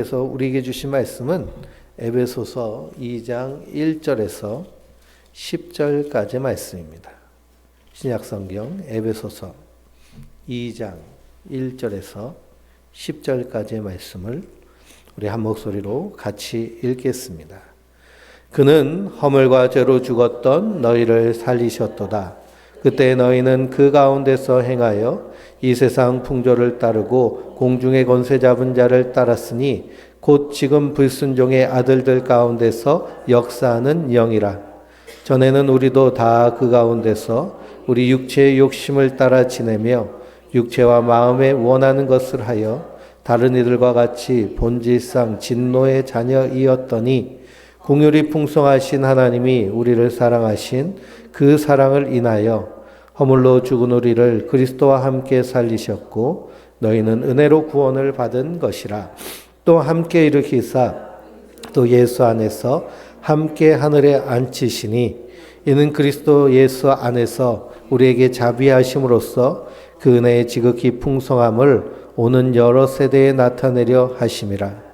그래서 우리에게 주신 말씀은 에베소서 2장 1절에서 10절까지 말씀입니다. 신약성경 에베소서 2장 1절에서 10절까지의 말씀을 우리 한 목소리로 같이 읽겠습니다. 그는 허물과 죄로 죽었던 너희를 살리셨도다. 그때 너희는 그 가운데서 행하여 이 세상 풍조를 따르고 공중의 권세 잡은 자를 따랐으니 곧 지금 불순종의 아들들 가운데서 역사하는 영이라. 전에는 우리도 다 그 가운데서 우리 육체의 욕심을 따라 지내며 육체와 마음에 원하는 것을 하여 다른 이들과 같이 본질상 진노의 자녀이었더니 긍휼이 풍성하신 하나님이 우리를 사랑하신 그 사랑을 인하여 허물로 죽은 우리를 그리스도와 함께 살리셨고 너희는 은혜로 구원을 받은 것이라. 또 함께 일으키사 또 예수 안에서 함께 하늘에 앉히시니 이는 그리스도 예수 안에서 우리에게 자비하심으로써 그 은혜의 지극히 풍성함을 오는 여러 세대에 나타내려 하심이라.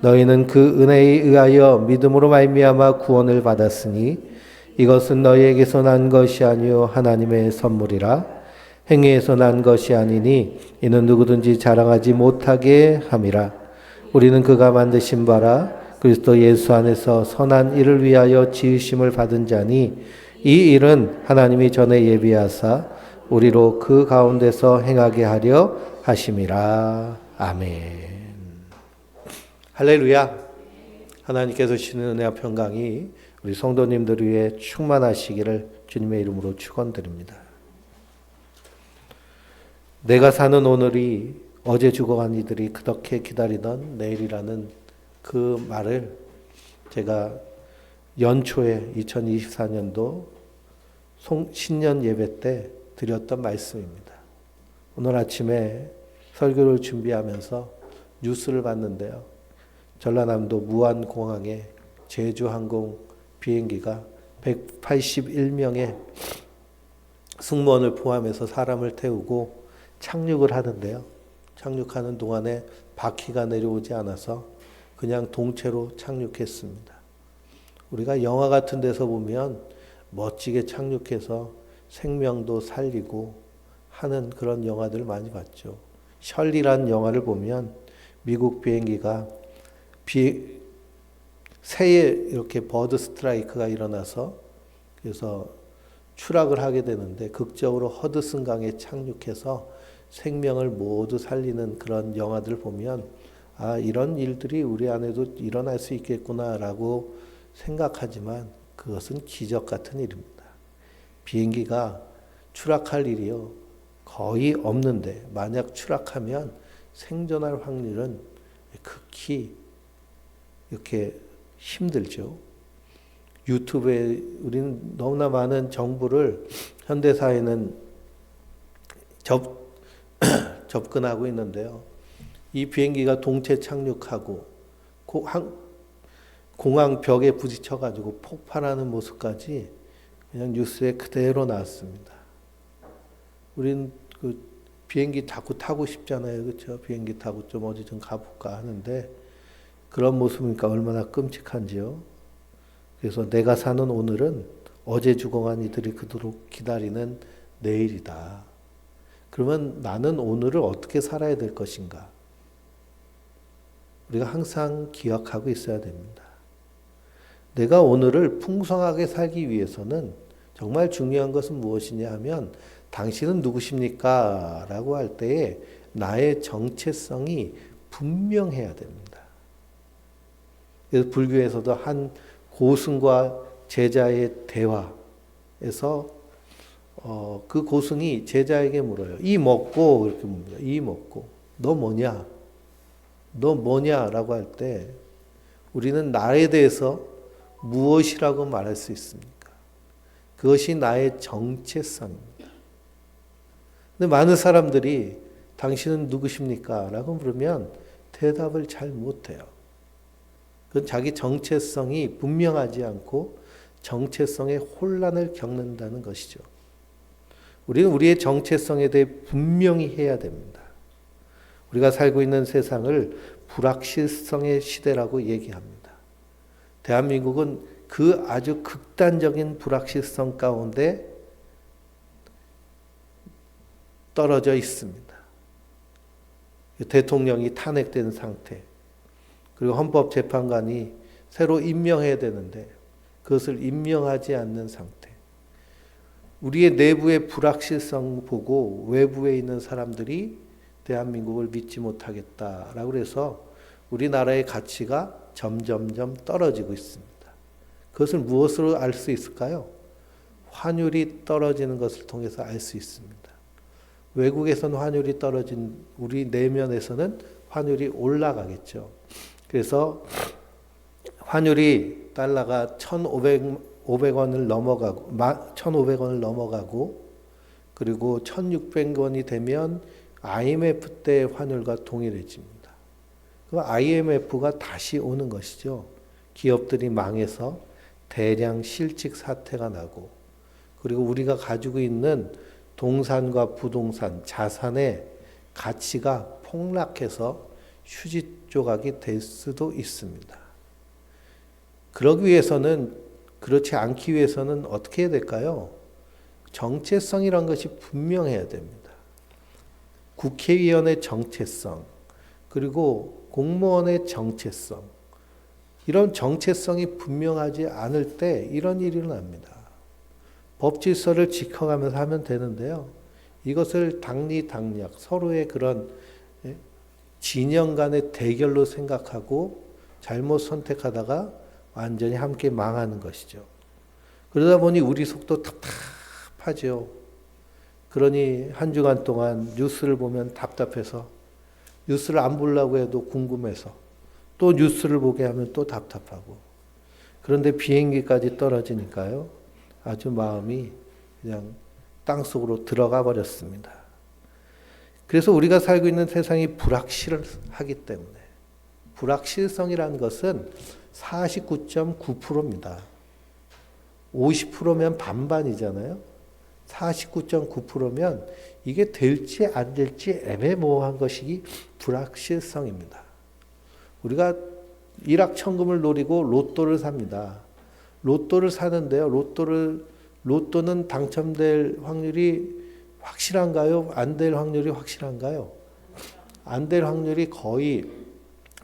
너희는 그 은혜에 의하여 믿음으로 말미암아 구원을 받았으니 이것은 너희에게서 난 것이 아니요 하나님의 선물이라. 행위에서 난 것이 아니니 이는 누구든지 자랑하지 못하게 함이라. 우리는 그가 만드신 바라 그리스도 예수 안에서 선한 일을 위하여 지으심을 받은 자니 이 일은 하나님이 전에 예비하사 우리로 그 가운데서 행하게 하려 하심이라. 아멘. 할렐루야. 하나님께서 주시는 은혜와 평강이 우리 성도님들 위해 충만하시기를 주님의 이름으로 축원드립니다. 내가 사는 오늘이 어제 죽어간 이들이 그렇게 기다리던 내일이라는 그 말을 제가 연초에 2024년도 신년 예배 때 드렸던 말씀입니다. 오늘 아침에 설교를 준비하면서 뉴스를 봤는데요. 전라남도 무안공항에 제주항공 비행기가 181명의 승무원을 포함해서 사람을 태우고 착륙을 하는데요. 착륙하는 동안에 바퀴가 내려오지 않아서 그냥 동체로 착륙했습니다. 우리가 영화 같은 데서 보면 멋지게 착륙해서 생명도 살리고 하는 그런 영화들 많이 봤죠. 셜리라는 영화를 보면 미국 비행기가 새에 이렇게 버드 스트라이크가 일어나서 그래서 추락을 하게 되는데 극적으로 허드슨강에 착륙해서 생명을 모두 살리는 그런 영화들 보면 아, 이런 일들이 우리 안에도 일어날 수 있겠구나라고 생각하지만 그것은 기적 같은 일입니다. 비행기가 추락할 일이요 거의 없는데 만약 추락하면 생존할 확률은 극히 이렇게 힘들죠. 유튜브에 우리는 너무나 많은 정보를 현대사회는 접근하고 있는데요. 이 비행기가 동체 착륙하고 공항 벽에 부딪혀가지고 폭발하는 모습까지 그냥 뉴스에 그대로 나왔습니다. 우리는 그 비행기 자꾸 타고 싶잖아요. 그렇죠? 비행기 타고 좀 어디 좀 가볼까 하는데 그런 모습이니까 얼마나 끔찍한지요. 그래서 내가 사는 오늘은 어제 죽어간 이들이 그토록 기다리는 내일이다. 그러면 나는 오늘을 어떻게 살아야 될 것인가? 우리가 항상 기억하고 있어야 됩니다. 내가 오늘을 풍성하게 살기 위해서는 정말 중요한 것은 무엇이냐 하면 당신은 누구십니까? 라고 할 때에 나의 정체성이 분명해야 됩니다. 그래서 불교에서도 한 고승과 제자의 대화에서 그 고승이 제자에게 물어요. 이 먹고 이렇게 묻습니다. 이 먹고 너 뭐냐? 너 뭐냐라고 할 때 우리는 나에 대해서 무엇이라고 말할 수 있습니까? 그것이 나의 정체성입니다. 근데 많은 사람들이 당신은 누구십니까? 라고 물으면 대답을 잘 못해요. 그건 자기 정체성이 분명하지 않고 정체성의 혼란을 겪는다는 것이죠. 우리는 우리의 정체성에 대해 분명히 해야 됩니다. 우리가 살고 있는 세상을 불확실성의 시대라고 얘기합니다. 대한민국은 그 아주 극단적인 불확실성 가운데 떨어져 있습니다. 대통령이 탄핵된 상태, 그리고 헌법재판관이 새로 임명해야 되는데 그것을 임명하지 않는 상태. 우리의 내부의 불확실성 보고 외부에 있는 사람들이 대한민국을 믿지 못하겠다라고 해서 우리나라의 가치가 점점점 떨어지고 있습니다. 그것을 무엇으로 알 수 있을까요? 환율이 떨어지는 것을 통해서 알 수 있습니다. 외국에서는 환율이 떨어진 우리 내면에서는 환율이 올라가겠죠. 그래서 환율이 달러가 1,500원을 넘어가고 그리고 1,600원이 되면 IMF 때 환율과 동일해집니다. 그럼 IMF가 다시 오는 것이죠. 기업들이 망해서 대량 실직 사태가 나고 그리고 우리가 가지고 있는 동산과 부동산, 자산의 가치가 폭락해서 휴지 조각이 될 수도 있습니다. 그렇지 않기 위해서는 어떻게 해야 될까요? 정체성이란 것이 분명해야 됩니다. 국회의원의 정체성, 그리고 공무원의 정체성, 이런 정체성이 분명하지 않을 때 이런 일이 일어납니다. 법질서를 지켜가면서 하면 되는데요. 이것을 당리당략, 서로의 그런 진영 간의 대결로 생각하고 잘못 선택하다가 완전히 함께 망하는 것이죠. 그러다 보니 우리 속도 답답하죠. 그러니 한 주간 동안 뉴스를 보면 답답해서 뉴스를 안 보려고 해도 궁금해서 또 뉴스를 보게 하면 또 답답하고 그런데 비행기까지 떨어지니까요. 아주 마음이 그냥 땅속으로 들어가 버렸습니다. 그래서 우리가 살고 있는 세상이 불확실하기 때문에 불확실성이라는 것은 49.9%입니다. 50%면 반반이잖아요. 49.9%면 이게 될지 안 될지 애매모호한 것이 불확실성입니다. 우리가 일확천금을 노리고 로또를 삽니다. 로또를 사는데요. 로또는 당첨될 확률이 확실한가요? 안 될 확률이 확실한가요? 안 될 확률이 거의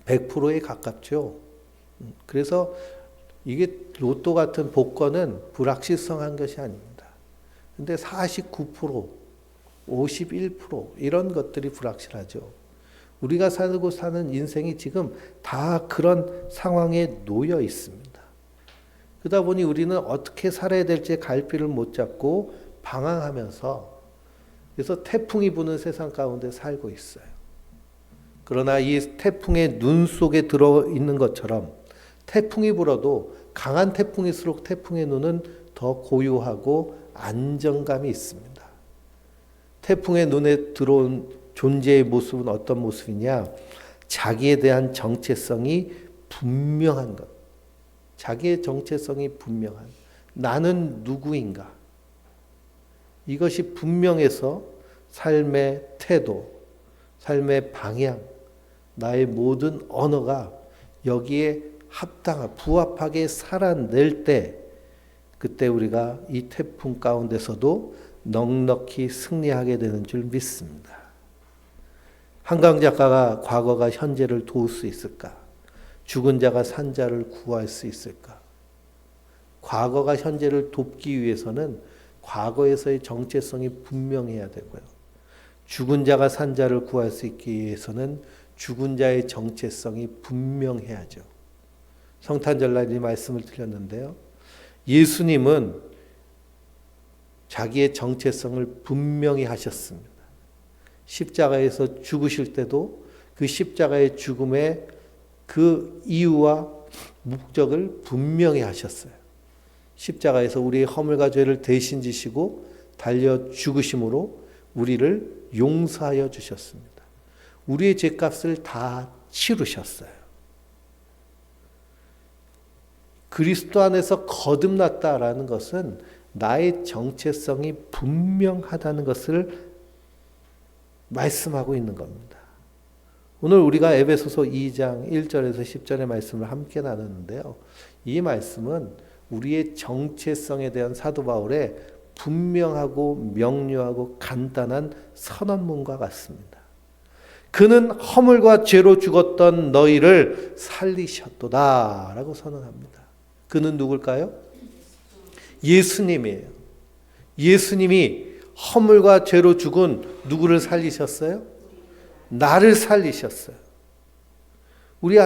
100%에 가깝죠. 그래서 이게 로또 같은 복권은 불확실성한 것이 아닙니다. 근데 49%, 51% 이런 것들이 불확실하죠. 우리가 살고 사는 인생이 지금 다 그런 상황에 놓여 있습니다. 그러다 보니 우리는 어떻게 살아야 될지 갈피를 못 잡고 방황하면서 그래서 태풍이 부는 세상 가운데 살고 있어요. 그러나 이 태풍의 눈 속에 들어있는 것처럼 태풍이 불어도 강한 태풍일수록 태풍의 눈은 더 고요하고 안정감이 있습니다. 태풍의 눈에 들어온 존재의 모습은 어떤 모습이냐? 자기에 대한 정체성이 분명한 것. 자기의 정체성이 분명한 나는 누구인가? 이것이 분명해서 삶의 태도, 삶의 방향, 나의 모든 언어가 여기에 부합하게 살아낼 때 그때 우리가 이 태풍 가운데서도 넉넉히 승리하게 되는 줄 믿습니다. 한강 작가가 과거가 현재를 도울 수 있을까? 죽은 자가 산 자를 구할 수 있을까? 과거가 현재를 돕기 위해서는 과거에서의 정체성이 분명해야 되고요. 죽은 자가 산 자를 구할 수 있기 위해서는 죽은 자의 정체성이 분명해야죠. 성탄절날 이 말씀을 드렸는데요. 예수님은 자기의 정체성을 분명히 하셨습니다. 십자가에서 죽으실 때도 그 십자가의 죽음의 그 이유와 목적을 분명히 하셨어요. 십자가에서 우리의 허물과 죄를 대신 지시고 달려 죽으심으로 우리를 용서하여 주셨습니다. 우리의 죄값을 다 치르셨어요. 그리스도 안에서 거듭났다라는 것은 나의 정체성이 분명하다는 것을 말씀하고 있는 겁니다. 오늘 우리가 에베소서 2장 1절에서 10절의 말씀을 함께 나누는데요. 이 말씀은 우리의 정체성에 대한 사도 바울의 분명하고 명료하고 간단한 선언문과 같습니다. 그는 허물과 죄로 죽었던 너희를 살리셨도다 라고 선언합니다. 그는 누굴까요? 예수님이에요. 예수님이 허물과 죄로 죽은 누구를 살리셨어요? 나를 살리셨어요. 우리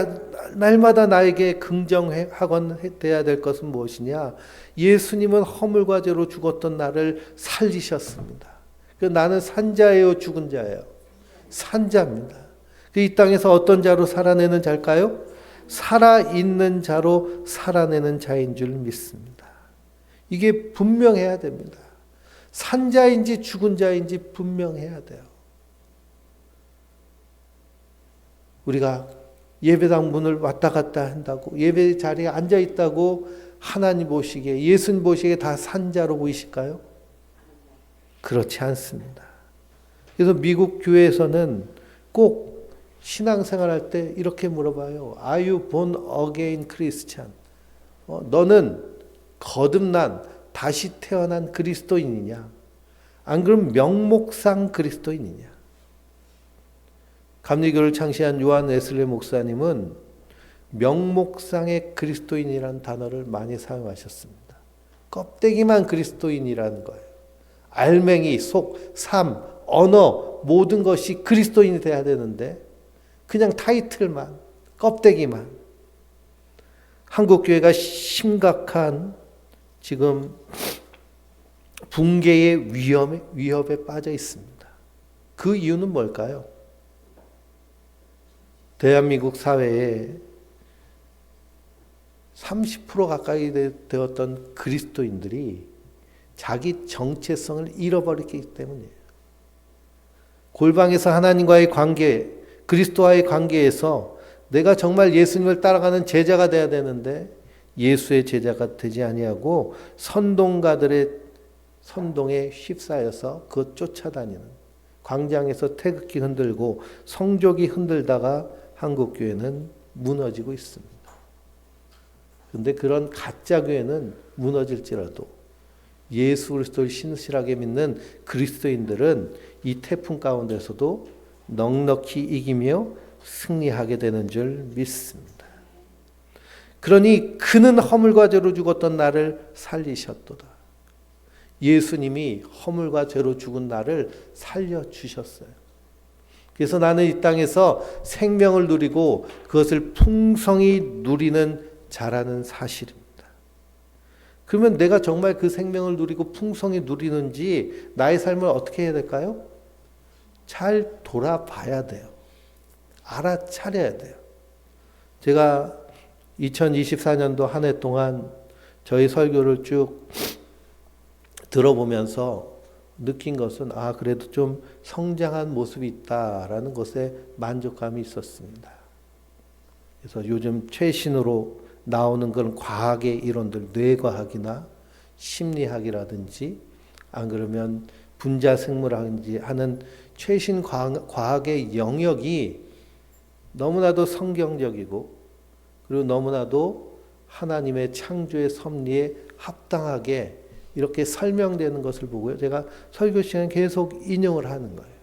날마다 나에게 긍정하건 돼야 될 것은 무엇이냐? 예수님은 허물과 죄로 죽었던 나를 살리셨습니다. 나는 산자예요, 죽은 자예요? 산자입니다. 이 땅에서 어떤 자로 살아내는 자일까요? 살아있는 자로 살아내는 자인 줄 믿습니다. 이게 분명해야 됩니다. 산자인지 죽은 자인지 분명해야 돼요. 우리가 예배당 문을 왔다 갔다 한다고, 예배 자리에 앉아 있다고 하나님 보시기에, 예수님 보시기에 다 산자로 보이실까요? 그렇지 않습니다. 그래서 미국 교회에서는 꼭 신앙생활 할 때 이렇게 물어봐요. Are you born again Christian? 너는 거듭난, 다시 태어난 그리스도인이냐? 안 그러면 명목상 그리스도인이냐? 감리교를 창시한 요한 웨슬리 목사님은 명목상의 그리스도인이라는 단어를 많이 사용하셨습니다. 껍데기만 그리스도인이라는 거예요. 알맹이, 속, 삶, 언어 모든 것이 그리스도인이 돼야 되는데 그냥 타이틀만, 껍데기만. 한국교회가 심각한 지금 붕괴의 위협에 빠져 있습니다. 그 이유는 뭘까요? 대한민국 사회에 30% 가까이 되었던 그리스도인들이 자기 정체성을 잃어버리기 때문이에요. 골방에서 하나님과의 관계, 그리스도와의 관계에서 내가 정말 예수님을 따라가는 제자가 돼야 되는데 예수의 제자가 되지 아니하고 선동가들의 선동에 휩싸여서 그것 쫓아다니는, 광장에서 태극기 흔들고 성족이 흔들다가 한국교회는 무너지고 있습니다. 그런데 그런 가짜 교회는 무너질지라도 예수 그리스도를 신실하게 믿는 그리스도인들은 이 태풍 가운데서도 넉넉히 이기며 승리하게 되는 줄 믿습니다. 그러니 그는 허물과 죄로 죽었던 나를 살리셨도다. 예수님이 허물과 죄로 죽은 나를 살려주셨어요. 그래서 나는 이 땅에서 생명을 누리고 그것을 풍성히 누리는 자라는 사실입니다. 그러면 내가 정말 그 생명을 누리고 풍성히 누리는지 나의 삶을 어떻게 해야 될까요? 잘 돌아봐야 돼요. 알아차려야 돼요. 제가 2024년도 한 해 동안 저희 설교를 쭉 들어보면서 느낀 것은 그래도 좀 성장한 모습이 있다라는 것에 만족감이 있었습니다. 그래서 요즘 최신으로 나오는 그런 과학의 이론들, 뇌과학이나 심리학이라든지 안 그러면 분자생물학인지 하는 최신 과학의 영역이 너무나도 성경적이고 그리고 너무나도 하나님의 창조의 섭리에 합당하게 이렇게 설명되는 것을 보고요. 제가 설교 시간에 계속 인용을 하는 거예요.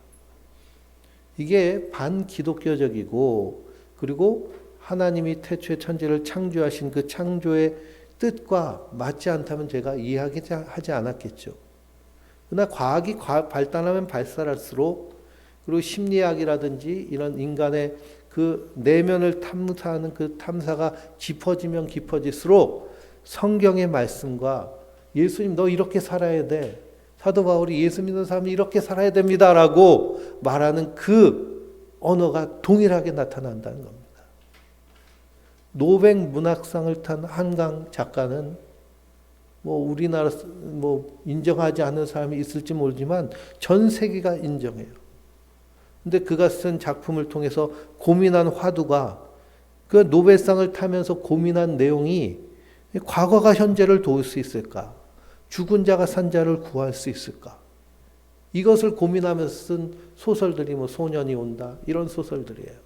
이게 반기독교적이고 그리고 하나님이 태초에 천지를 창조하신 그 창조의 뜻과 맞지 않다면 제가 이해하지 않았겠죠. 그러나 과학이 발달하면 발달할수록 그리고 심리학이라든지 이런 인간의 그 내면을 탐사하는 그 탐사가 깊어지면 깊어질수록 성경의 말씀과 예수님 너 이렇게 살아야 돼. 사도 바울이 예수 믿는 사람이 이렇게 살아야 됩니다라고 말하는 그 언어가 동일하게 나타난다는 겁니다. 노벨 문학상을 탄 한강 작가는 우리나라 인정하지 않는 사람이 있을지 모르지만 전 세계가 인정해요. 근데 그가 쓴 작품을 통해서 고민한 화두가 그 노벨상을 타면서 고민한 내용이 과거가 현재를 도울 수 있을까? 죽은 자가 산 자를 구할 수 있을까? 이것을 고민하면서 쓴 소설들이 소년이 온다 이런 소설들이에요.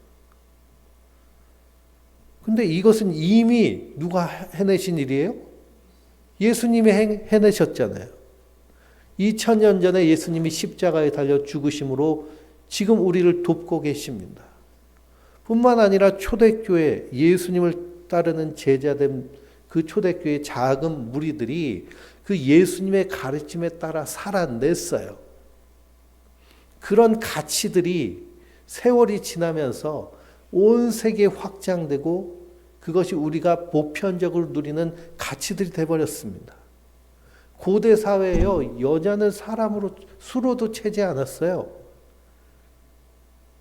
근데 이것은 이미 누가 해내신 일이에요? 예수님이 해내셨잖아요. 2000년 전에 예수님이 십자가에 달려 죽으심으로 지금 우리를 돕고 계십니다. 뿐만 아니라 초대교회, 예수님을 따르는 제자된 그 초대교회 작은 무리들이 그 예수님의 가르침에 따라 살아냈어요. 그런 가치들이 세월이 지나면서 온 세계에 확장되고 그것이 우리가 보편적으로 누리는 가치들이 되어버렸습니다. 고대 사회에요, 여자는 사람으로 수로도 채지 않았어요.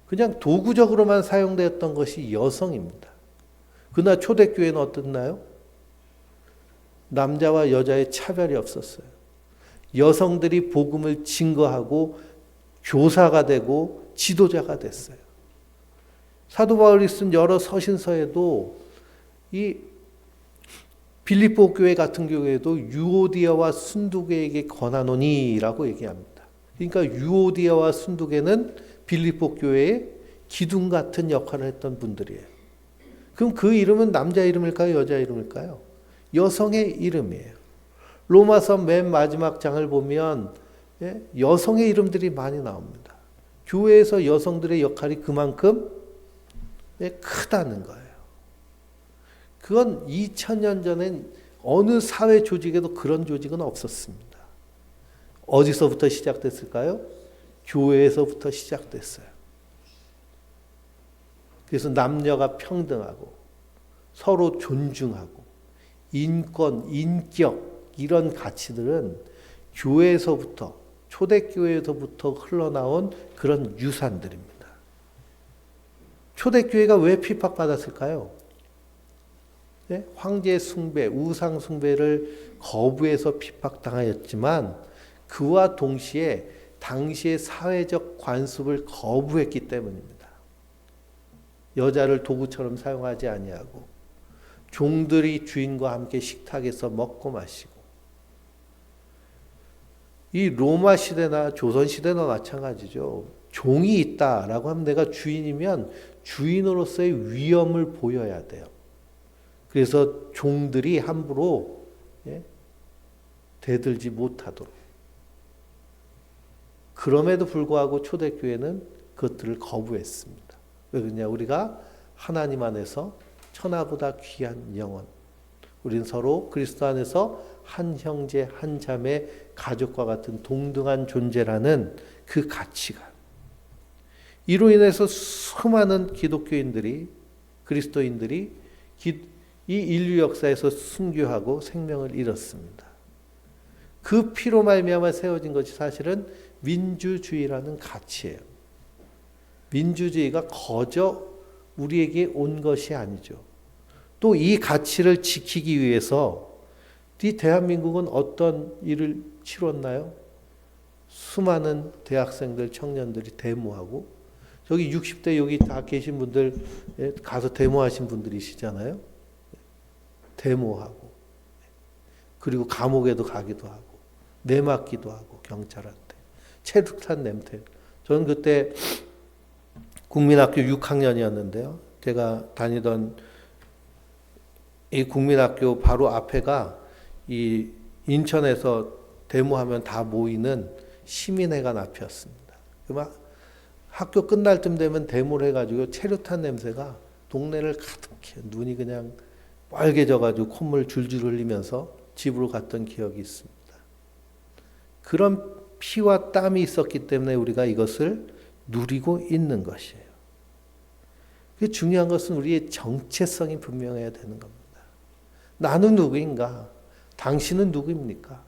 그냥 도구적으로만 사용되었던 것이 여성입니다. 그러나 초대교회는 어떻나요? 남자와 여자의 차별이 없었어요. 여성들이 복음을 증거하고 교사가 되고 지도자가 됐어요. 사도 바울이 쓴 여러 서신서에도 이 빌립보 교회 같은 경우에도 유오디아와 순두계에게 권하노니라고 얘기합니다. 그러니까 유오디아와 순두계는 빌립보 교회의 기둥 같은 역할을 했던 분들이에요. 그럼 그 이름은 남자 이름일까요? 여자 이름일까요? 여성의 이름이에요. 로마서 맨 마지막 장을 보면 여성의 이름들이 많이 나옵니다. 교회에서 여성들의 역할이 그만큼 크다는 거예요. 그건 2000년 전엔 어느 사회 조직에도 그런 조직은 없었습니다. 어디서부터 시작됐을까요? 교회에서부터 시작됐어요. 그래서 남녀가 평등하고 서로 존중하고 인권, 인격 이런 가치들은 교회에서부터 초대교회에서부터 흘러나온 그런 유산들입니다. 초대교회가 왜 핍박받았을까요? 네? 황제 숭배, 우상 숭배를 거부해서 핍박당하였지만 그와 동시에 당시의 사회적 관습을 거부했기 때문입니다. 여자를 도구처럼 사용하지 아니하고 종들이 주인과 함께 식탁에서 먹고 마시고 이 로마 시대나 조선 시대나 마찬가지죠. 종이 있다라고 하면 내가 주인이면 주인으로서의 위엄을 보여야 돼요. 그래서 종들이 함부로 대들지 못하도록. 그럼에도 불구하고 초대교회는 그것들을 거부했습니다. 왜 그러냐? 우리가 하나님 안에서 천하보다 귀한 영혼. 우리는 서로 그리스도 안에서 한 형제 한 자매 가족과 같은 동등한 존재라는 그 가치관. 이로 인해서 수많은 기독교인들이 그리스도인들이 이 인류 역사에서 순교하고 생명을 잃었습니다. 그 피로 말미암아 세워진 것이 사실은 민주주의라는 가치예요. 민주주의가 거저 우리에게 온 것이 아니죠. 또 이 가치를 지키기 위해서 이 대한민국은 어떤 일을 치렀나요? 수많은 대학생들, 청년들이 데모하고 저기 60대 여기 다 계신 분들 가서 데모하신 분들이시잖아요. 데모하고 그리고 감옥에도 가기도 하고 내맞기도 하고 경찰한테 체육탄 냄새. 저는 그때 국민학교 6학년이었는데요. 제가 다니던 이 국민학교 바로 앞에가 이 인천에서 데모하면 다 모이는 시민회관 앞이었습니다. 막 학교 끝날 쯤 되면 데모를 해가지고 체류탄 냄새가 동네를 가득해. 눈이 그냥 빨개져가지고 콧물 줄줄 흘리면서 집으로 갔던 기억이 있습니다. 그런 피와 땀이 있었기 때문에 우리가 이것을 누리고 있는 것이에요. 중요한 것은 우리의 정체성이 분명해야 되는 겁니다. 나는 누구인가? 당신은 누구입니까?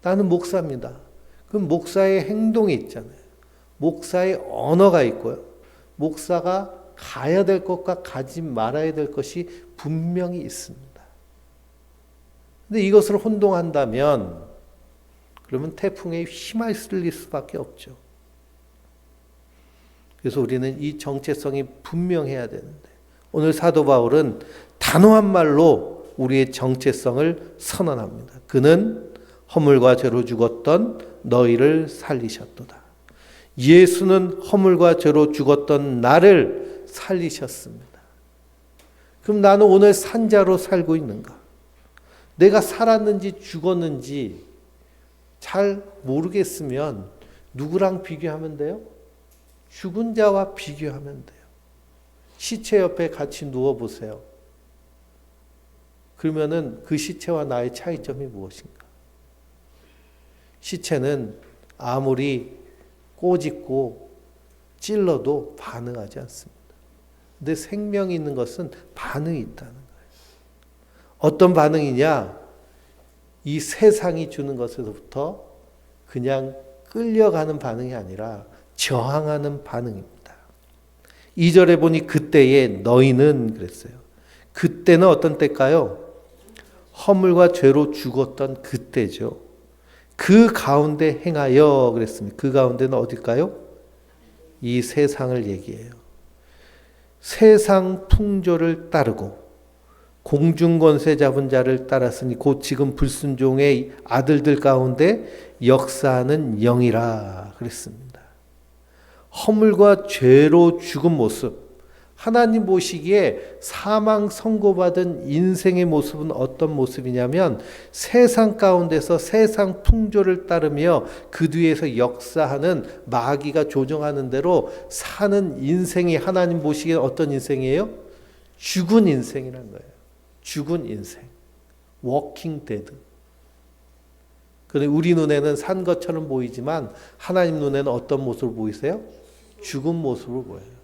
나는 목사입니다. 그럼 목사의 행동이 있잖아요. 목사의 언어가 있고요. 목사가 가야 될 것과 가지 말아야 될 것이 분명히 있습니다. 근데 이것을 혼동한다면 그러면 태풍에 휘말릴 수밖에 없죠. 그래서 우리는 이 정체성이 분명해야 되는데 오늘 사도 바울은 단호한 말로 우리의 정체성을 선언합니다. 그는 허물과 죄로 죽었던 너희를 살리셨도다. 예수는 허물과 죄로 죽었던 나를 살리셨습니다. 그럼 나는 오늘 산자로 살고 있는가? 내가 살았는지 죽었는지 잘 모르겠으면 누구랑 비교하면 돼요? 죽은 자와 비교하면 돼요. 시체 옆에 같이 누워보세요. 그러면은 그 시체와 나의 차이점이 무엇인가? 시체는 아무리 꼬집고 찔러도 반응하지 않습니다. 근데 생명이 있는 것은 반응이 있다는 거예요. 어떤 반응이냐? 이 세상이 주는 것에서부터 그냥 끌려가는 반응이 아니라 저항하는 반응입니다. 2절에 보니 그때에 너희는 그랬어요. 그때는 어떤 때일까요? 허물과 죄로 죽었던 그때죠. 그 가운데 행하여 그랬습니다. 그 가운데는 어딜까요? 이 세상을 얘기해요. 세상 풍조를 따르고 공중권세 잡은 자를 따랐으니 곧 지금 불순종의 아들들 가운데 역사하는 영이라 그랬습니다. 허물과 죄로 죽은 모습, 하나님 보시기에 사망 선고받은 인생의 모습은 어떤 모습이냐면 세상 가운데서 세상 풍조를 따르며 그 뒤에서 역사하는 마귀가 조정하는 대로 사는 인생이 하나님 보시기에 어떤 인생이에요? 죽은 인생이라는 거예요. 죽은 인생. 워킹 데드. 그런데 우리 눈에는 산 것처럼 보이지만 하나님 눈에는 어떤 모습을 보이세요? 죽은 모습을 보여요.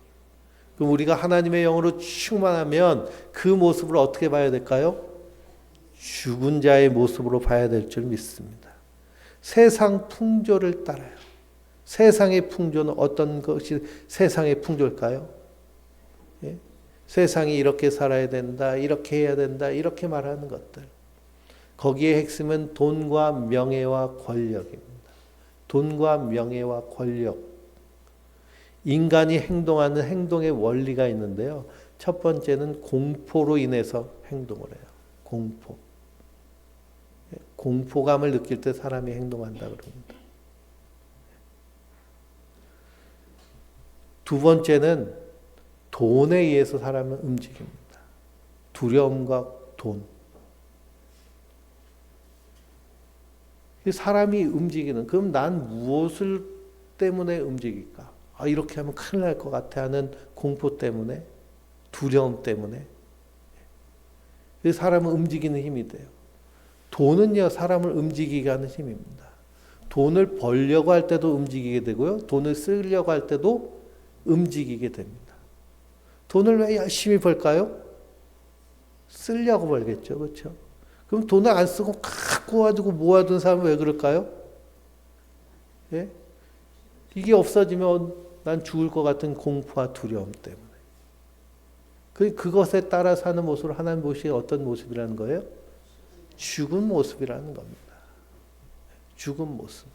그럼 우리가 하나님의 영으로 충만하면 그 모습을 어떻게 봐야 될까요? 죽은 자의 모습으로 봐야 될 줄 믿습니다. 세상 풍조를 따라요. 세상의 풍조는 어떤 것이 세상의 풍조일까요? 예? 세상이 이렇게 살아야 된다, 이렇게 해야 된다, 이렇게 말하는 것들. 거기에 핵심은 돈과 명예와 권력입니다. 돈과 명예와 권력. 인간이 행동하는 행동의 원리가 있는데요. 첫 번째는 공포로 인해서 행동을 해요. 공포. 공포감을 느낄 때 사람이 행동한다 그럽니다. 두 번째는 돈에 의해서 사람은 움직입니다. 두려움과 돈. 사람이 움직이는, 그럼 난 무엇을 때문에 움직일까? 아, 이렇게 하면 큰일 날 것 같아 하는 공포 때문에, 두려움 때문에. 사람은 움직이는 힘이 돼요. 돈은요, 사람을 움직이게 하는 힘입니다. 돈을 벌려고 할 때도 움직이게 되고요. 돈을 쓰려고 할 때도 움직이게 됩니다. 돈을 왜 열심히 벌까요? 쓰려고 벌겠죠. 그렇죠? 그럼 돈을 안 쓰고 갖고 와두고 모아둔 사람은 왜 그럴까요? 예? 이게 없어지면 난 죽을 것 같은 공포와 두려움 때문에. 그것에 따라 사는 모습을 하나님 보시기에 어떤 모습이라는 거예요? 죽은 모습이라는 겁니다. 죽은 모습.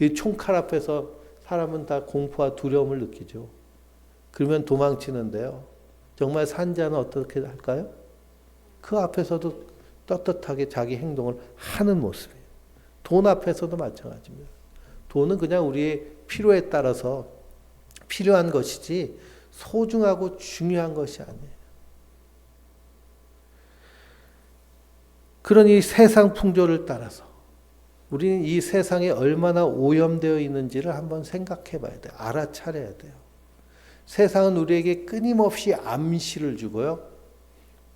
이 총칼 앞에서 사람은 다 공포와 두려움을 느끼죠. 그러면 도망치는데요. 정말 산자는 어떻게 할까요? 그 앞에서도 떳떳하게 자기 행동을 하는 모습이에요. 돈 앞에서도 마찬가지입니다. 돈은 그냥 우리의 필요에 따라서 필요한 것이지 소중하고 중요한 것이 아니에요. 그러니 세상 풍조를 따라서 우리는 이 세상에 얼마나 오염되어 있는지를 한번 생각해 봐야 돼요. 알아차려야 돼요. 세상은 우리에게 끊임없이 암시를 주고요.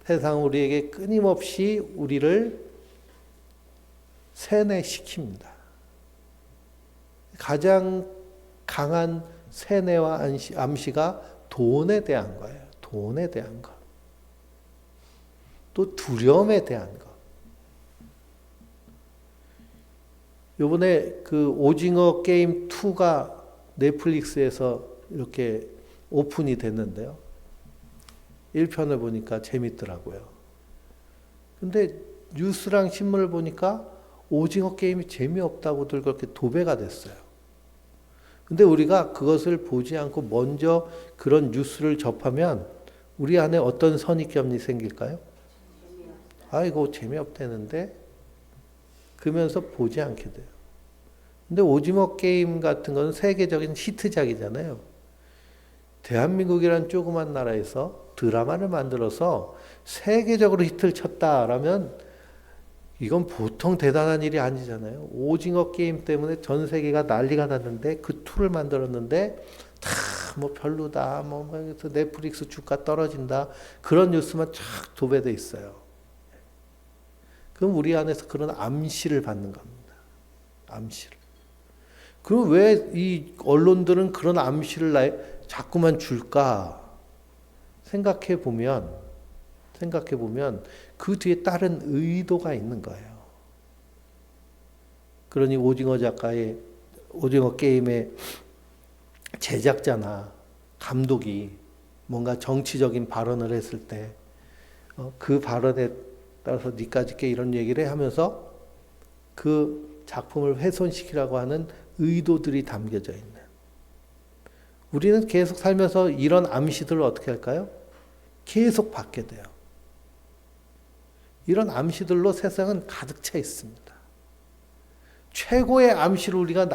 세상은 우리에게 끊임없이 우리를 세뇌시킵니다. 가장 강한 세뇌와 암시가 돈에 대한 거예요. 돈에 대한 것. 또 두려움에 대한 것. 요번에 그 오징어 게임 2가 넷플릭스에서 이렇게 오픈이 됐는데요. 1편을 보니까 재밌더라고요. 근데 뉴스랑 신문을 보니까 오징어 게임이 재미없다고들 그렇게 도배가 됐어요. 근데 우리가 그것을 보지 않고 먼저 그런 뉴스를 접하면 우리 안에 어떤 선입견이 생길까요? 아이고 재미없다는데 그러면서 보지 않게 돼요. 근데 오징어 게임 같은 건 세계적인 히트작이잖아요. 대한민국이란 조그만 나라에서 드라마를 만들어서 세계적으로 히트를 쳤다라면 이건 보통 대단한 일이 아니잖아요. 오징어 게임 때문에 전 세계가 난리가 났는데 그 툴을 만들었는데 다 뭐 별로다, 뭐 넷플릭스 주가 떨어진다, 그런 뉴스만 쫙 도배돼 있어요. 그럼 우리 안에서 그런 암시를 받는 겁니다. 암시를. 그럼 왜 이 언론들은 그런 암시를 자꾸만 줄까? 생각해 보면 그 뒤에 다른 의도가 있는 거예요. 그러니 오징어 게임의 제작자나 감독이 뭔가 정치적인 발언을 했을 때 그 발언에 따라서 니까지 게 이런 얘기를 하면서 그 작품을 훼손시키라고 하는 의도들이 담겨져 있는. 우리는 계속 살면서 이런 암시들을 어떻게 할까요? 계속 받게 돼요. 이런 암시들로 세상은 가득 차 있습니다. 최고의 암시를 우리가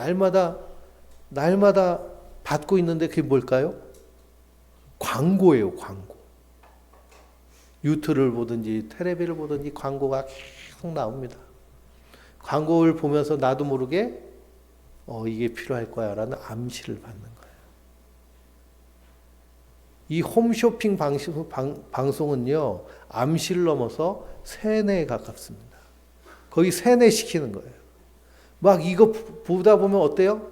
날마다 받고 있는데 그게 뭘까요? 광고예요, 광고. 유튜브를 보든지 텔레비를 보든지 광고가 계속 나옵니다. 광고를 보면서 나도 모르게 이게 필요할 거야 라는 암시를 받는 거예요. 이 홈쇼핑 방송은요, 암시를 넘어서 세뇌에 가깝습니다. 거의 세뇌시키는 거예요. 막 이거 보다 보면 어때요?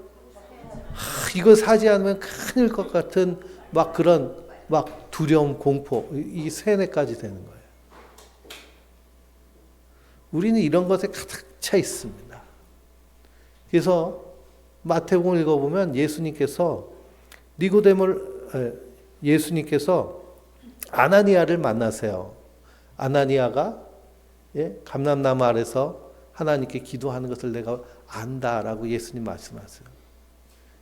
이거 사지 않으면 큰일 것 같은 막 그런 막 두려움, 공포, 이 세뇌까지 되는 거예요. 우리는 이런 것에 가득 차 있습니다. 그래서 마태복음 읽어보면 예수님께서 아나니아를 만나세요. 아나니아가 감람나무 아래서 하나님께 기도하는 것을 내가 안다라고 예수님 말씀하세요.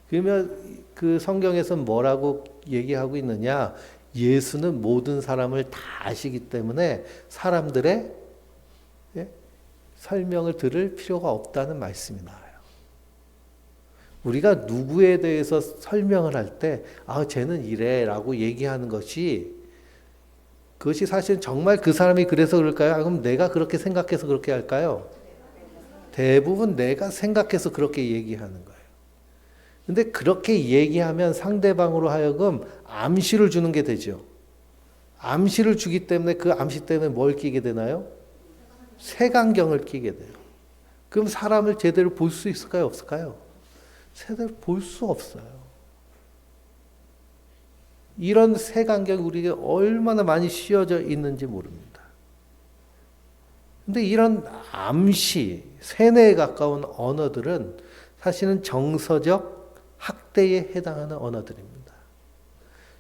그러면 그 성경에서는 뭐라고 얘기하고 있느냐? 예수는 모든 사람을 다 아시기 때문에 사람들의 설명을 들을 필요가 없다는 말씀이 나와요. 우리가 누구에 대해서 설명을 할 때, 쟤는 이래라고 얘기하는 그것이 사실 정말 그 사람이 그래서 그럴까요? 그럼 내가 그렇게 생각해서 그렇게 할까요? 대부분 내가 생각해서 그렇게 얘기하는 거예요. 근데 그렇게 얘기하면 상대방으로 하여금 암시를 주는 게 되죠. 암시를 주기 때문에 그 암시 때문에 뭘 끼게 되나요? 색안경을 끼게 돼요. 그럼 사람을 제대로 볼 수 있을까요? 없을까요? 제대로 볼 수 없어요. 이런 색안경이 우리에게 얼마나 많이 씌워져 있는지 모릅니다. 근데 이런 암시, 세뇌에 가까운 언어들은 사실은 정서적 학대에 해당하는 언어들입니다.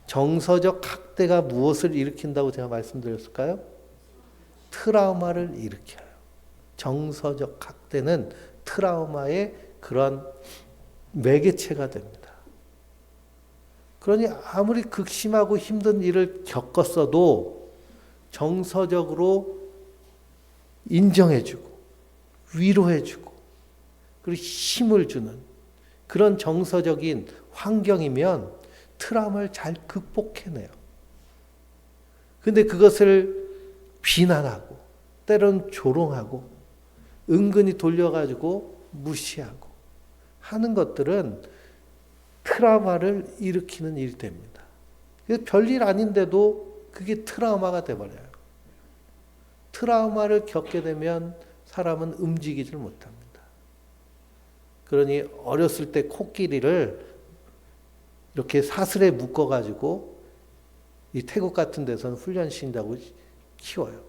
정서적 학대가 무엇을 일으킨다고 제가 말씀드렸을까요? 트라우마를 일으켜요. 정서적 학대는 트라우마의 그런 매개체가 됩니다. 그러니 아무리 극심하고 힘든 일을 겪었어도 정서적으로 인정해주고 위로해주고 그리고 힘을 주는 그런 정서적인 환경이면 트라우마를 잘 극복해내요. 근데 그것을 비난하고 때론 조롱하고 은근히 돌려가지고 무시하고 하는 것들은 트라우마를 일으키는 일이 됩니다. 그래서 별일 아닌데도 그게 트라우마가 돼버려요. 트라우마를 겪게 되면 사람은 움직이질 못합니다. 그러니 어렸을 때 코끼리를 이렇게 사슬에 묶어가지고 이 태국 같은 데서는 훈련시킨다고 키워요.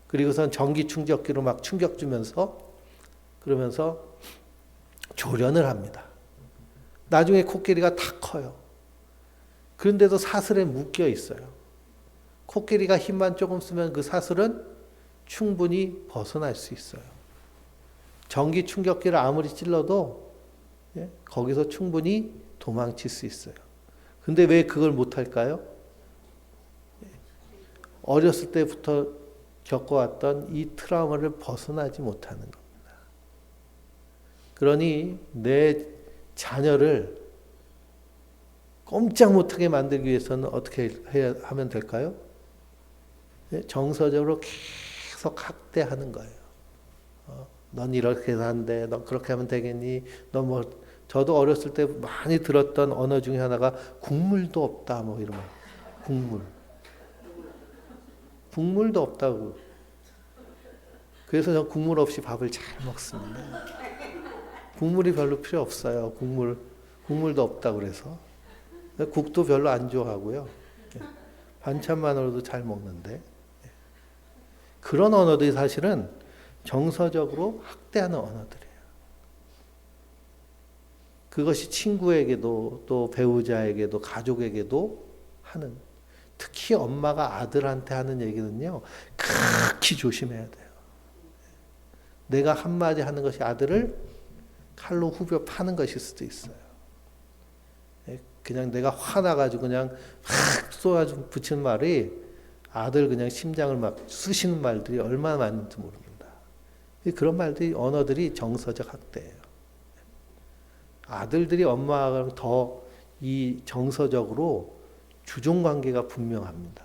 그리고선 전기 충격기로 막 충격 주면서 그러면서 조련을 합니다. 나중에 코끼리가 다 커요. 그런데도 사슬에 묶여 있어요. 코끼리가 힘만 조금 쓰면 그 사슬은 충분히 벗어날 수 있어요. 전기 충격기를 아무리 찔러도 거기서 충분히 도망칠 수 있어요. 근데 왜 그걸 못할까요? 어렸을 때부터 겪어왔던 이 트라우마를 벗어나지 못하는 겁니다. 그러니 내 자녀를 꼼짝 못하게 만들기 위해서는 어떻게 하면 될까요? 정서적으로 계속 학대하는 거예요. 넌 이렇게 한대, 넌 그렇게 하면 되겠니? 너 뭐, 저도 어렸을 때 많이 들었던 언어 중에 하나가 국물도 없다, 뭐 이런 거. 국물도 없다고. 그래서 전 국물 없이 밥을 잘 먹습니다. 국물이 별로 필요 없어요. 국물도 없다 그래서. 국도 별로 안 좋아하고요. 반찬만으로도 잘 먹는데. 그런 언어들이 사실은 정서적으로 학대하는 언어들이에요. 그것이 친구에게도 또 배우자에게도 가족에게도 하는, 특히 엄마가 아들한테 하는 얘기는요, 극히 조심해야 돼요. 내가 한마디 하는 것이 아들을 칼로 후벼 파는 것일 수도 있어요. 그냥 내가 화나가지고 그냥 확 쏘아서 붙이는 말이 아들 그냥 심장을 막 쑤시는 말들이 얼마나 많은지 모릅니다. 그런 말들이, 언어들이 정서적 학대예요. 아들들이 엄마랑 더 이 정서적으로 주종 관계가 분명합니다.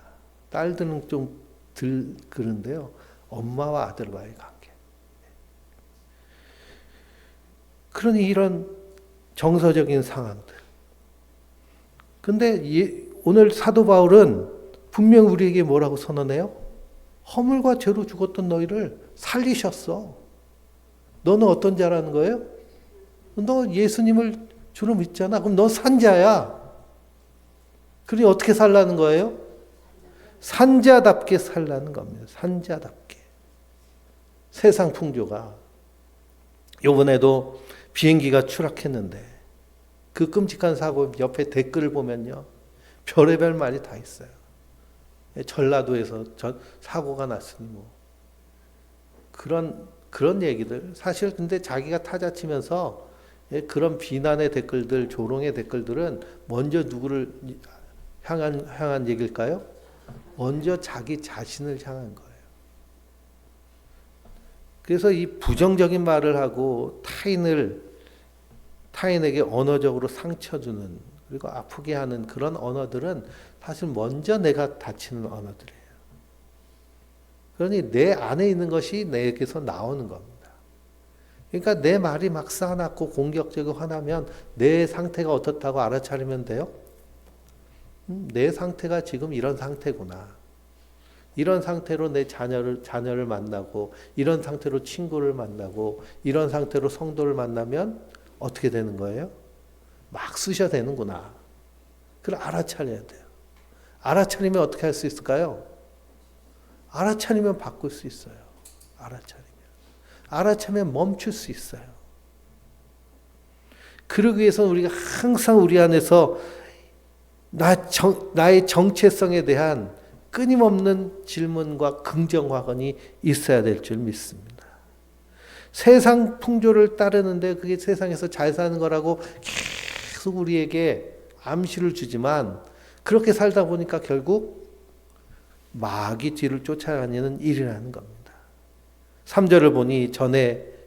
딸들은 좀 덜 그런데요. 엄마와 아들과의 관계. 그러니 이런 정서적인 상황들. 근데 오늘 사도 바울은 분명 우리에게 뭐라고 선언해요? 허물과 죄로 죽었던 너희를 살리셨어. 너는 어떤 자라는 거예요? 너 예수님을 주로 믿잖아. 그럼 너 산자야. 그러니 어떻게 살라는 거예요? 산자답게 살라는 겁니다. 산자답게. 세상 풍조가. 이번에도 비행기가 추락했는데 그 끔찍한 사고 옆에 댓글을 보면요. 별의별 말이 다 있어요. 전라도에서 사고가 났으니 뭐. 그런 얘기들. 사실 근데 자기가 타자치면서 그런 비난의 댓글들, 조롱의 댓글들은 먼저 누구를 향한 얘기일까요? 먼저 자기 자신을 향한 거예요. 그래서 이 부정적인 말을 하고 타인에게 언어적으로 상처 주는, 그리고 아프게 하는 그런 언어들은 사실 먼저 내가 다치는 언어들이에요. 그러니 내 안에 있는 것이 내게서 나오는 겁니다. 그러니까 내 말이 막 싸납고 공격적이고 화나면 내 상태가 어떻다고 알아차리면 돼요? 내 상태가 지금 이런 상태구나. 이런 상태로 내 자녀를 만나고, 이런 상태로 친구를 만나고, 이런 상태로 성도를 만나면 어떻게 되는 거예요? 막 쑤셔야 되는구나. 그걸 알아차려야 돼요. 알아차리면 어떻게 할 수 있을까요? 알아차리면 바꿀 수 있어요. 알아차리면 멈출 수 있어요. 그러기 위해서는 우리가 항상 우리 안에서 나의 정체성에 대한 끊임없는 질문과 긍정 확언이 있어야 될 줄 믿습니다. 세상 풍조를 따르는데 그게 세상에서 잘 사는 거라고 계속 우리에게 암시를 주지만, 그렇게 살다 보니까 결국 마귀 뒤를 쫓아다니는 일이라는 겁니다. 3절을 보니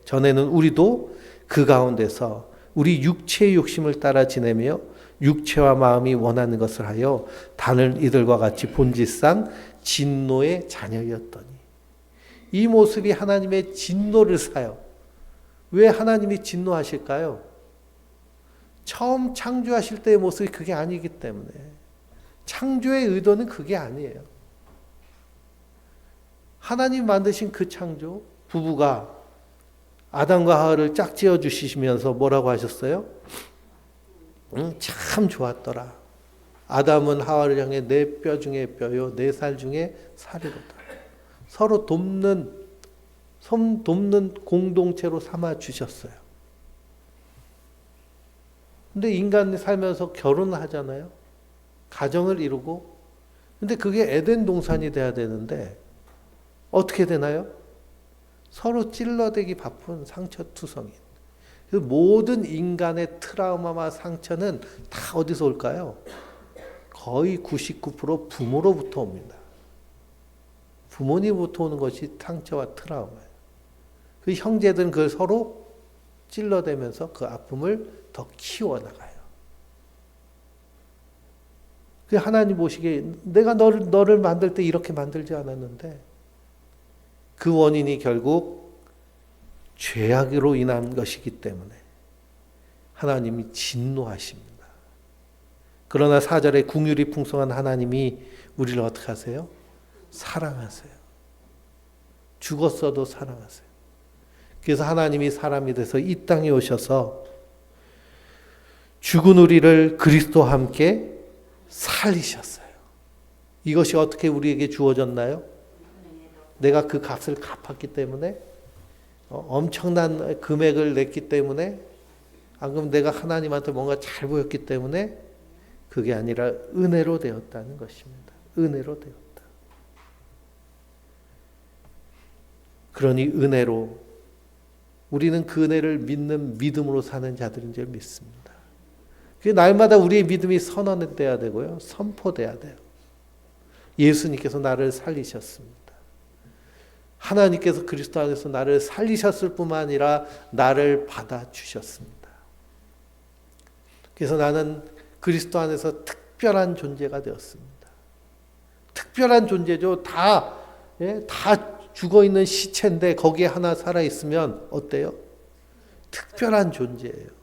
전에는 우리도 그 가운데서 우리 육체의 욕심을 따라 지내며 육체와 마음이 원하는 것을 하여 다른 이들과 같이 본질상 진노의 자녀였더니. 이 모습이 하나님의 진노를 사요. 왜 하나님이 진노하실까요? 처음 창조하실 때의 모습이 그게 아니기 때문에. 창조의 의도는 그게 아니에요. 하나님 만드신 그 창조, 부부가 아담과 하와를 짝지어 주시면서 뭐라고 하셨어요? 참 좋았더라. 아담은 하와를 향해 내 뼈 중에 뼈요, 내 살 중에 살이로다. 서로 돕는 공동체로 삼아 주셨어요. 근데 인간이 살면서 결혼을 하잖아요. 가정을 이루고. 근데 그게 에덴 동산이 돼야 되는데 어떻게 되나요? 서로 찔러대기 바쁜 상처투성인. 모든 인간의 트라우마와 상처는 다 어디서 올까요? 거의 99% 부모로부터 옵니다. 부모님부터 오는 것이 상처와 트라우마예요. 그 형제들은 그걸 서로 찔러대면서 그 아픔을 더 키워나가요. 그 하나님 보시기에 내가 너를 만들 때 이렇게 만들지 않았는데 그 원인이 결국 죄악으로 인한 것이기 때문에 하나님이 진노하십니다. 그러나 4절에 긍휼이 풍성한 하나님이 우리를 어떻게 하세요? 사랑하세요. 죽었어도 사랑하세요. 그래서 하나님이 사람이 돼서 이 땅에 오셔서 죽은 우리를 그리스도와 함께 살리셨어요. 이것이 어떻게 우리에게 주어졌나요? 내가 그 값을 갚았기 때문에, 엄청난 금액을 냈기 때문에, 안 그러면 내가 하나님한테 뭔가 잘 보였기 때문에 그게 아니라 은혜로 되었다는 것입니다. 은혜로 되었다. 그러니 은혜로 우리는 그 은혜를 믿는 믿음으로 사는 자들인 줄 믿습니다. 그 날마다 우리의 믿음이 선언돼야 되고요. 선포돼야 돼요. 예수님께서 나를 살리셨습니다. 하나님께서 그리스도 안에서 나를 살리셨을 뿐만 아니라 나를 받아주셨습니다. 그래서 나는 그리스도 안에서 특별한 존재가 되었습니다. 특별한 존재죠. 다 죽어있는 시체인데 거기에 하나 살아있으면 어때요? 특별한 존재예요.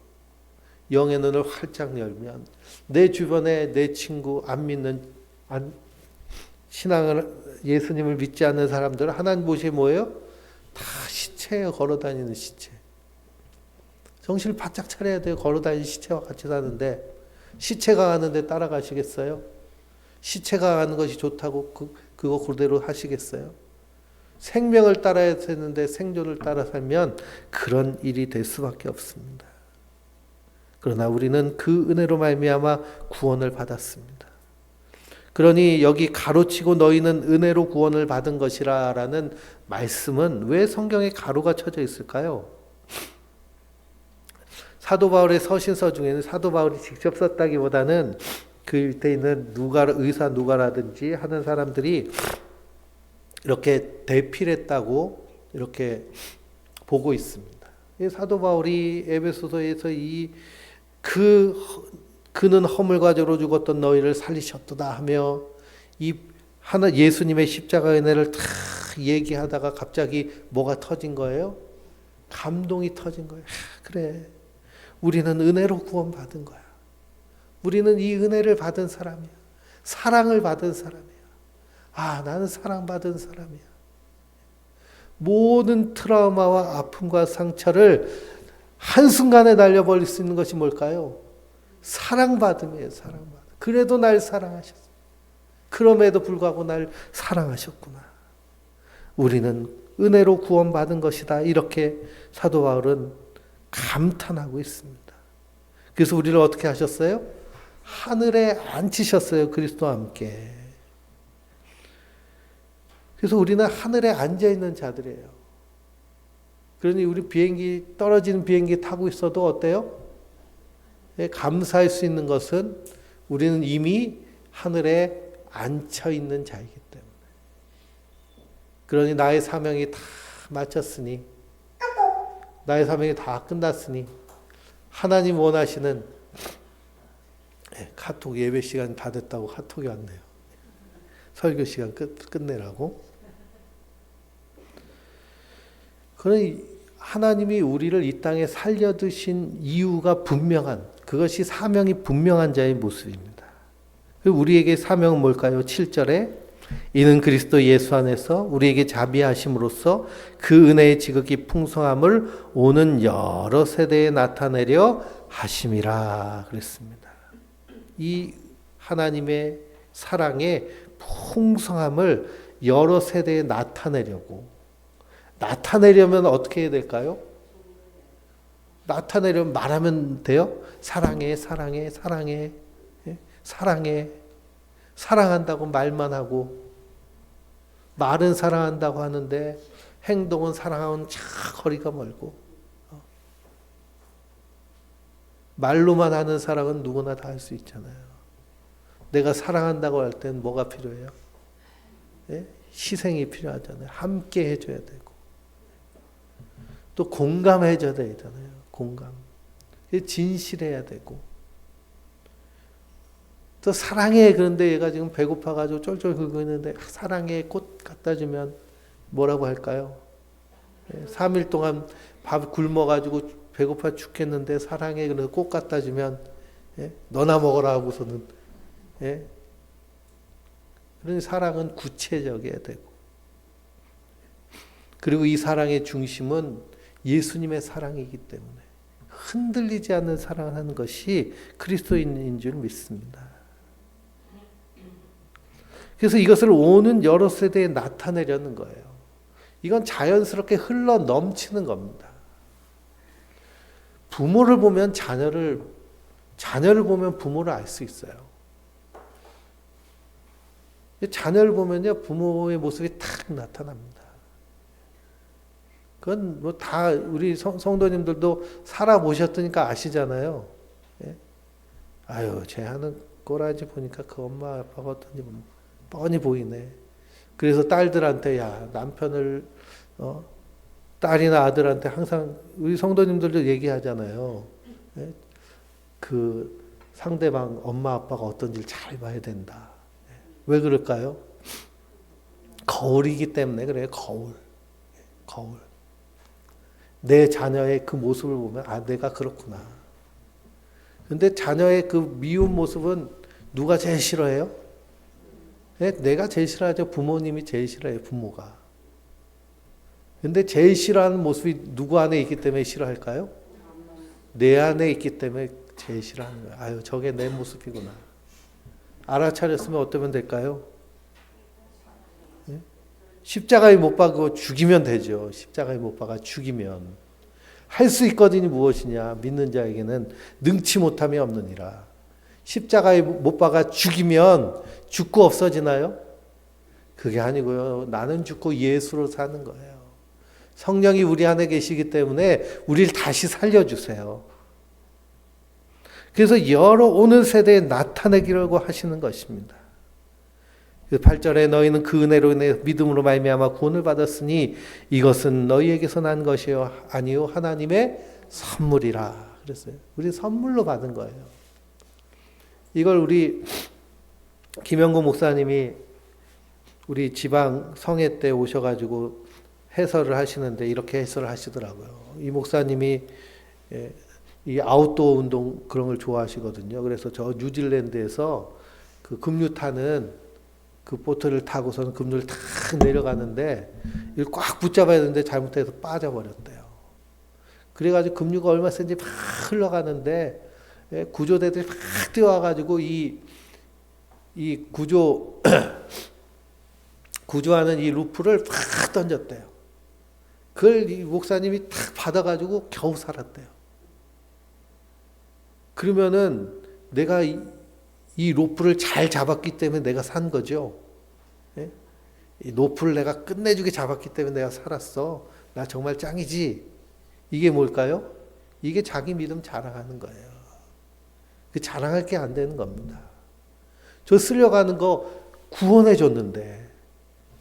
영의 눈을 활짝 열면 내 주변에 내 친구 안 믿는 신앙을 예수님을 믿지 않는 사람들은 하나님 보시기에 뭐예요? 다 시체예요. 걸어다니는 시체. 정신을 바짝 차려야 돼요. 걸어다니는 시체와 같이 사는데 시체가 가는데 따라가시겠어요? 시체가 가는 것이 좋다고 그거 그대로 하시겠어요? 생명을 따라야 되는데 생존을 따라 살면 그런 일이 될 수밖에 없습니다. 그러나 우리는 그 은혜로 말미암아 구원을 받았습니다. 그러니 여기 가로치고 너희는 은혜로 구원을 받은 것이라 라는 말씀은 왜 성경에 가로가 쳐져 있을까요? 사도 바울의 서신서 중에는 사도 바울이 직접 썼다기보다는 그 밑에 있는 의사 누가라든지 하는 사람들이 이렇게 대필했다고 이렇게 보고 있습니다. 사도 바울이 에베소서에서 그는 허물 가지로 죽었던 너희를 살리셨도다 하며 예수님의 십자가 은혜를 다 얘기하다가 갑자기 뭐가 터진 거예요? 감동이 터진 거예요. 그래, 우리는 은혜로 구원받은 거야. 우리는 이 은혜를 받은 사람이야. 사랑을 받은 사람이야. 나는 사랑받은 사람이야. 모든 트라우마와 아픔과 상처를 한순간에 날려버릴 수 있는 것이 뭘까요? 사랑받음이에요. 사랑받음. 그래도 날 사랑하셨어. 그럼에도 불구하고 날 사랑하셨구나. 우리는 은혜로 구원받은 것이다. 이렇게 사도 바울은 감탄하고 있습니다. 그래서 우리를 어떻게 하셨어요? 하늘에 앉히셨어요. 그리스도와 함께. 그래서 우리는 하늘에 앉아있는 자들이에요. 그러니 우리 떨어지는 비행기 타고 있어도 어때요? 감사할 수 있는 것은 우리는 이미 하늘에 앉혀있는 자이기 때문에. 그러니 나의 사명이 다 마쳤으니, 나의 사명이 다 끝났으니, 하나님 원하시는 카톡 예배 시간 다 됐다고 카톡이 왔네요. 설교 시간 끝내라고. 그러니 하나님이 우리를 이 땅에 살려두신 이유가 분명한, 그것이 사명이 분명한 자의 모습입니다. 우리에게 사명은 뭘까요? 7절에 이는 그리스도 예수 안에서 우리에게 자비하심으로써 그 은혜의 지극히 풍성함을 오는 여러 세대에 나타내려 하심이라 그랬습니다. 이 하나님의 사랑의 풍성함을 여러 세대에 나타내려면 어떻게 해야 될까요? 나타내려면 말하면 돼요? 사랑해, 사랑해, 사랑해, 사랑해. 사랑한다고 말만 하고, 말은 사랑한다고 하는데 행동은 사랑하고는 거리가 멀고, 말로만 하는 사랑은 누구나 다 할 수 있잖아요. 내가 사랑한다고 할 땐 뭐가 필요해요? 희생이 필요하잖아요. 함께 해줘야 되고, 또 공감해줘야 되잖아요. 공감. 진실해야 되고, 또 사랑해. 그런데 얘가 지금 배고파가지고 쫄쫄 긁고 있는데 사랑해 꽃 갖다 주면 뭐라고 할까요? 3일 동안 밥 굶어가지고 배고파 죽겠는데 사랑해. 그래서 꽃 갖다 주면 너나 먹어라 하고서는 그런 사랑은 구체적이어야 되고, 그리고 이 사랑의 중심은 예수님의 사랑이기 때문에 흔들리지 않는 사랑을 하는 것이 그리스도인인 줄 믿습니다. 그래서 이것을 오는 여러 세대에 나타내려는 거예요. 이건 자연스럽게 흘러 넘치는 겁니다. 부모를 보면 자녀를 보면 부모를 알 수 있어요. 자녀를 보면요, 부모의 모습이 탁 나타납니다. 그건 뭐 다 우리 성도님들도 살아보셨으니까 아시잖아요. 아유, 쟤 하는 꼬라지 보니까 그 엄마 아빠가 어떤지 뻔히 보이네. 그래서 딸들한테, 야, 남편을 딸이나 아들한테 항상 우리 성도님들도 얘기하잖아요. 그 상대방 엄마 아빠가 어떤지를 잘 봐야 된다. 왜 그럴까요? 거울이기 때문에 그래요. 거울. 내 자녀의 그 모습을 보면 아, 내가 그렇구나. 근데 자녀의 그 미운 모습은 누가 제일 싫어해요? 내가 제일 싫어하죠. 부모님이 제일 싫어해요. 부모가. 근데 제일 싫어하는 모습이 누구 안에 있기 때문에 싫어할까요? 내 안에 있기 때문에 제일 싫어하는 거예요. 아유, 저게 내 모습이구나. 알아차렸으면 어떠면 될까요? 십자가에 못 박고 죽이면 되죠. 십자가에 못 박아 죽이면. 할 수 있거든요. 무엇이냐. 믿는 자에게는 능치 못함이 없느니라. 십자가에 못 박아 죽이면 죽고 없어지나요? 그게 아니고요. 나는 죽고 예수로 사는 거예요. 성령이 우리 안에 계시기 때문에 우리를 다시 살려주세요. 그래서 여러 오는 세대에 나타내기라고 하시는 것입니다. 8절에 너희는 그 은혜로 인해 믿음으로 말미암아 구원을 받았으니 이것은 너희에게서 난 것이요 아니요 하나님의 선물이라 그랬어요. 우리 선물로 받은 거예요. 이걸 우리 김영구 목사님이 우리 지방 성회 때 오셔가지고 해설을 하시는데 이렇게 해설을 하시더라고요. 이 목사님이 이 아웃도어 운동 그런 걸 좋아하시거든요. 그래서 저 뉴질랜드에서 그 급류 타는 그 보트를 타고서는 급류를 탁 내려가는데 이걸 꽉 붙잡아야 되는데 잘못해서 빠져버렸대요. 그래가지고 급류가 얼마 센지 막 흘러가는데 구조대들이 막 뛰어와가지고 이 구조하는 이 루프를 팍 던졌대요. 그걸 이 목사님이 탁 받아가지고 겨우 살았대요. 그러면은 내가 이 로프를 잘 잡았기 때문에 내가 산 거죠. 이 로프를 내가 끝내주게 잡았기 때문에 내가 살았어. 나 정말 짱이지. 이게 뭘까요? 이게 자기 믿음 자랑하는 거예요. 그 자랑할 게 안 되는 겁니다. 저 쓸려가는 거 구원해 줬는데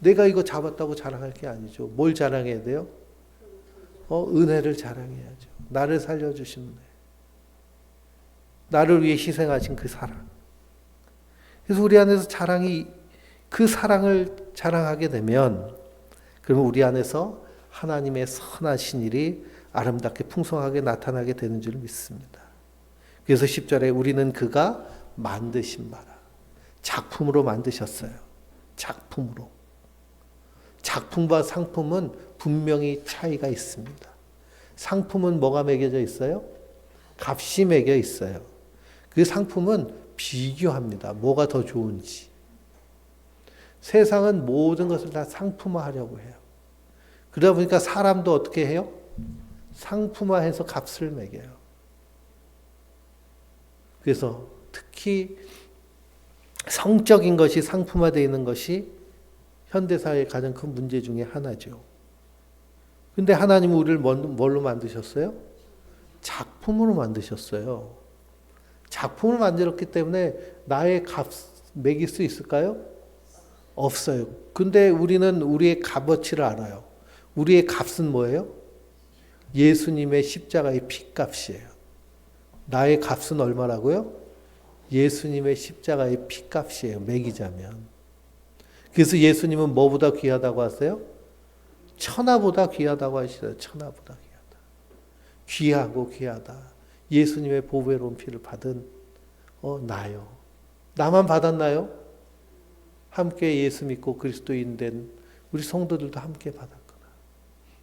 내가 이거 잡았다고 자랑할 게 아니죠. 뭘 자랑해야 돼요? 은혜를 자랑해야죠. 나를 살려주신 은혜. 나를 위해 희생하신 그 사랑. 그래서 우리 안에서 그 사랑을 자랑하게 되면 그러면 우리 안에서 하나님의 선하신 일이 아름답게 풍성하게 나타나게 되는 줄 믿습니다. 그래서 10절에 우리는 그가 만드신 바라. 작품으로 만드셨어요. 작품으로. 작품과 상품은 분명히 차이가 있습니다. 상품은 뭐가 매겨져 있어요? 값이 매겨 있어요. 그 상품은 비교합니다. 뭐가 더 좋은지. 세상은 모든 것을 다 상품화하려고 해요. 그러다 보니까 사람도 어떻게 해요? 상품화해서 값을 매겨요. 그래서 특히 성적인 것이 상품화되어 있는 것이 현대사회의 가장 큰 문제 중에 하나죠. 근데 하나님은 우리를 뭘로 만드셨어요? 작품으로 만드셨어요. 작품을 만들었기 때문에 나의 값 매길 수 있을까요? 없어요. 근데 우리는 우리의 값어치를 알아요. 우리의 값은 뭐예요? 예수님의 십자가의 피값이에요. 나의 값은 얼마라고요? 예수님의 십자가의 피값이에요. 매기자면. 그래서 예수님은 뭐보다 귀하다고 하세요? 천하보다 귀하다고 하시죠. 천하보다 귀하다. 귀하고 귀하다. 예수님의 보배로운 피를 받은 나요. 나만 받았나요? 함께 예수 믿고 그리스도인 된 우리 성도들도 함께 받았구나.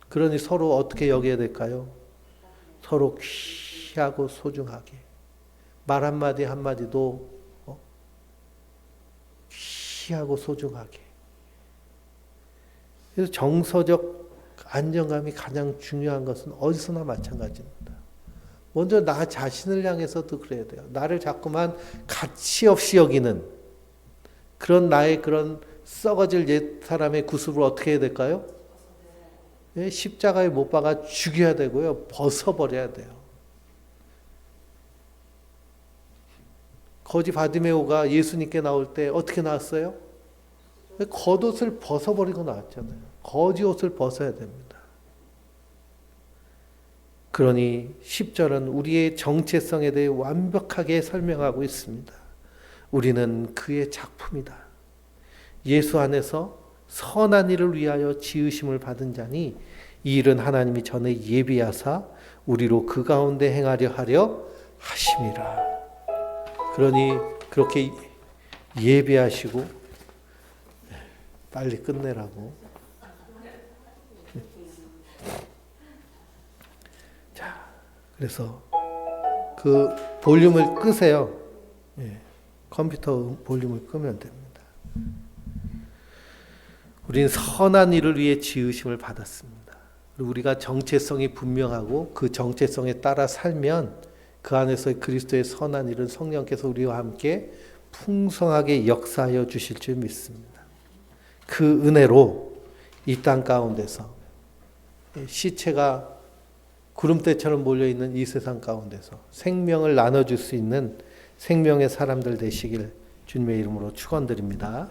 그러니 서로 어떻게 여겨야 될까요? 서로 귀하고 소중하게. 말 한마디 한마디도 귀하고 소중하게. 그래서 정서적 안정감이 가장 중요한 것은 어디서나 마찬가지입니다. 먼저 나 자신을 향해서도 그래야 돼요. 나를 자꾸만 가치 없이 여기는 그런 나의 그런 썩어질 옛 사람의 구습을 어떻게 해야 될까요? 십자가에 못 박아 죽여야 되고요. 벗어버려야 돼요. 거지 바디메오가 예수님께 나올 때 어떻게 나왔어요? 겉옷을 벗어버리고 나왔잖아요. 거지 옷을 벗어야 됩니다. 그러니 10절은 우리의 정체성에 대해 완벽하게 설명하고 있습니다. 우리는 그의 작품이다. 예수 안에서 선한 일을 위하여 지으심을 받은 자니 이 일은 하나님이 전에 예비하사 우리로 그 가운데 행하려 하려 하심이라. 그러니 그렇게 예비하시고 빨리 끝내라고. 자, 그래서 그 볼륨을 끄세요. 컴퓨터 볼륨을 끄면 됩니다. 우리는 선한 일을 위해 지으심을 받았습니다. 우리가 정체성이 분명하고 그 정체성에 따라 살면 그 안에서 그리스도의 선한 일은 성령께서 우리와 함께 풍성하게 역사하여 주실 줄 믿습니다. 그 은혜로 이 땅 가운데서 시체가 구름대처럼 몰려있는 이 세상 가운데서 생명을 나눠줄 수 있는 생명의 사람들 되시길 주님의 이름으로 축원드립니다.